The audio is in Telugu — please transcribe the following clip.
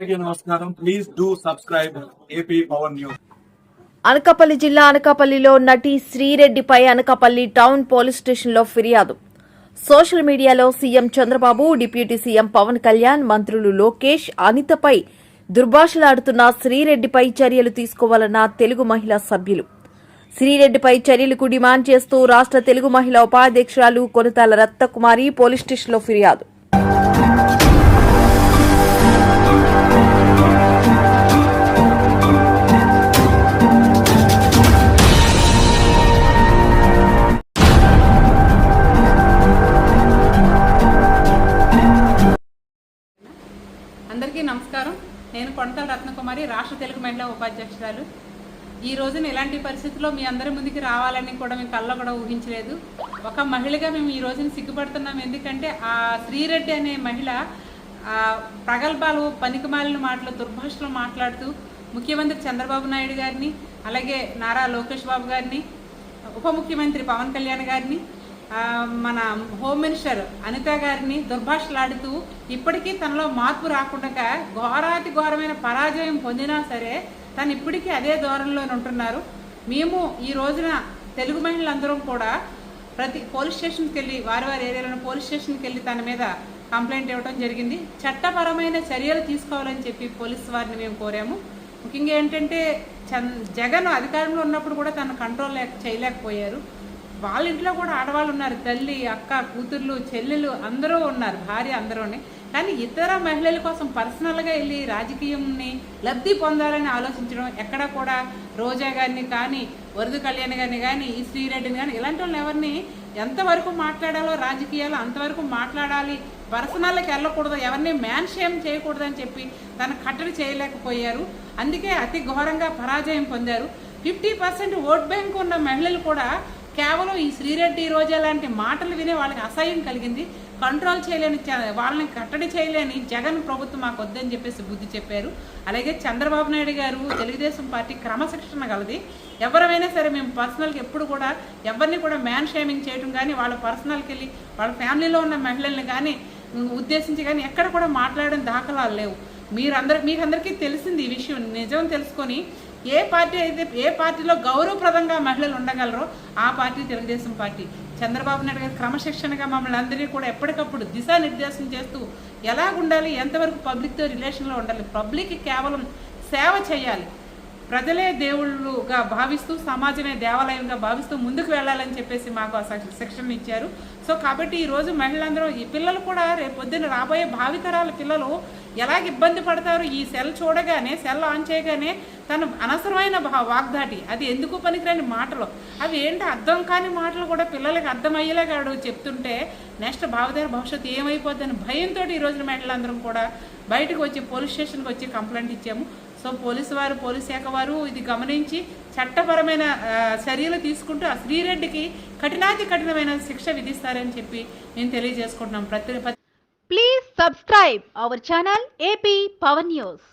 నమస్కారం. Please do subscribe AP power news. Anakapalli జిల్లా అనకాపల్లిలో నటి శ్రీరెడ్డిపై అనకాపల్లి టౌన్ పోలీస్ స్టేషన్లో ఫిర్యాదు. సోషల్ మీడియాలో CM Chandrababu, deputy CM Pawan Kalyan, మంత్రులు లోకేష్, అనితపై దుర్భాషలాడుతున్న శ్రీరెడ్డిపై చర్యలు తీసుకోవాలన్న తెలుగు మహిళా సభ్యులు. శ్రీరెడ్డిపై చర్యలకు డిమాండ్ చేస్తూ రాష్ట్ర తెలుగు మహిళా ఉపాధ్యక్షురాలు కొనతాల రత్నకుమారి పోలీస్ స్టేషన్లో ఫిర్యాదు. అందరికీ నమస్కారం. నేను కొనతాల రత్నకుమారి, రాష్ట్ర తెలుగు మహిళా ఉపాధ్యక్షురాలు. ఈ రోజున ఇలాంటి పరిస్థితుల్లో మీ అందరి ముందుకి రావాలని కూడా మేము కళ్ళ కూడా ఊహించలేదు. ఒక మహిళగా మేము ఈ రోజున సిగ్గుపడుతున్నాం. ఎందుకంటే ఆ శ్రీరెడ్డి అనే మహిళ ప్రగల్భాలు, పనికిమాలిన మాటలు, దుర్భాషలు మాట్లాడుతూ ముఖ్యమంత్రి చంద్రబాబు నాయుడు గారిని, అలాగే నారా లోకేష్ బాబు గారిని, ఉప ముఖ్యమంత్రి పవన్ కళ్యాణ్ గారిని, మన హోమ్ మినిస్టర్ అనిత గారిని దుర్భాషలాడుతూ ఇప్పటికీ తనలో మార్పు రాకుండా ఘోరాతి ఘోరమైన పరాజయం పొందినా సరే తను ఇప్పటికీ అదే ధోరణిలోనే ఉంటున్నారు. మేము ఈ రోజున తెలుగు మహిళలందరం కూడా ప్రతి పోలీస్ స్టేషన్కి వెళ్ళి వారి ఏరియాలోని పోలీస్ స్టేషన్కి వెళ్ళి తన మీద కంప్లైంట్ ఇవ్వడం జరిగింది. చట్టపరమైన చర్యలు తీసుకోవాలని చెప్పి పోలీసు వారిని మేము కోరాము. ముఖ్యంగా ఏంటంటే జగన్ అధికారంలో ఉన్నప్పుడు కూడా తను కంట్రోల్ చేయలేకపోయారు. వాళ్ళ ఇంట్లో కూడా ఆడవాళ్ళు ఉన్నారు, తల్లి, అక్క, కూతుర్లు, చెల్లెలు అందరూ ఉన్నారు, భార్య అందరూనే. కానీ ఇతర మహిళల కోసం పర్సనల్గా వెళ్ళి రాజకీయంని లబ్ధి పొందాలని ఆలోచించడం ఎక్కడ కూడా రోజా గారిని కానీ, వరద కళ్యాణ్ గారిని కానీ, ఈ శ్రీరెడ్డిని కానీ ఇలాంటి వాళ్ళని ఎవరిని ఎంతవరకు మాట్లాడాలో రాజకీయాలు అంతవరకు మాట్లాడాలి, పర్సనల్కి వెళ్ళకూడదు, ఎవరిని మ్యాన్ షేమ్ చేయకూడదని చెప్పి తను కట్టడి చేయలేకపోయారు. అందుకే అతి ఘోరంగా పరాజయం పొందారు. 50% ఓట్ బ్యాంక్ ఉన్న మహిళలు కూడా కేవలం ఈ శ్రీరెడ్డి, రోజా లాంటి మాటలు వినే వాళ్ళకి అసహ్యం కలిగింది. కంట్రోల్ చేయలేని, వాళ్ళని కట్టడి చేయలేని జగన్ ప్రభుత్వం మాకు వద్దని చెప్పేసి బుద్ధి చెప్పారు. అలాగే చంద్రబాబు నాయుడు గారు, తెలుగుదేశం పార్టీ క్రమశిక్షణ గలది. ఎవరైనా సరే మేము పర్సనల్కి ఎప్పుడు కూడా ఎవరిని కూడా మ్యాన్ షేమింగ్ చేయడం కానీ, వాళ్ళ పర్సనల్కి వెళ్ళి వాళ్ళ ఫ్యామిలీలో ఉన్న మహిళల్ని కానీ ఉద్దేశించి కానీ ఎక్కడ కూడా మాట్లాడడం దాఖలాలు లేవు. మీకందరికీ తెలిసింది ఈ విషయం. నిజం తెలుసుకొని ఏ పార్టీలో గౌరవప్రదంగా మహిళలు ఉండగలరో ఆ పార్టీ తెలుగుదేశం పార్టీ. చంద్రబాబు నాయుడు గారు క్రమశిక్షణగా మమ్మల్ని అందరినీ కూడా ఎప్పటికప్పుడు దిశానిర్దేశం చేస్తూ ఎలా ఉండాలి, ఎంతవరకు పబ్లిక్తో రిలేషన్లో ఉండాలి, పబ్లిక్కి కేవలం సేవ చేయాలి, ప్రజలే దేవుళ్ళుగా భావిస్తూ సమాజమే దేవాలయంగా భావిస్తూ ముందుకు వెళ్ళాలని చెప్పేసి మాకు ఆ శిక్షణ ఇచ్చారు. సో కాబట్టి ఈరోజు మహిళలందరూ, ఈ పిల్లలు కూడా రేపు పొద్దున్న రాబోయే భావితరాల పిల్లలు ఎలాగ ఇబ్బంది పడతారు. ఈ సెల్ చూడగానే, సెల్ ఆన్ చేయగానే తను అనవసరమైన వాగ్దాటి, అది ఎందుకు పనికిరాని మాటలు, అవి ఏంటి అర్థం కాని మాటలు కూడా పిల్లలకి అర్థమయ్యేలాగా చెప్తుంటే నెక్స్ట్ భావితర భవిష్యత్తు ఏమైపోద్దని భయంతో ఈ రోజున మహిళలందరం కూడా బయటకు వచ్చి పోలీస్ స్టేషన్కి వచ్చి కంప్లైంట్ ఇచ్చాము. సో పోలీసు శాఖ వారు ఇది గమనించి చట్టపరమైన చర్యలు తీసుకుంటూ ఆ శ్రీరెడ్డికి కఠినమైన శిక్ష విధిస్తారని చెప్పి మేము తెలియజేసుకుంటున్నాం. Please subscribe our channel AP power news.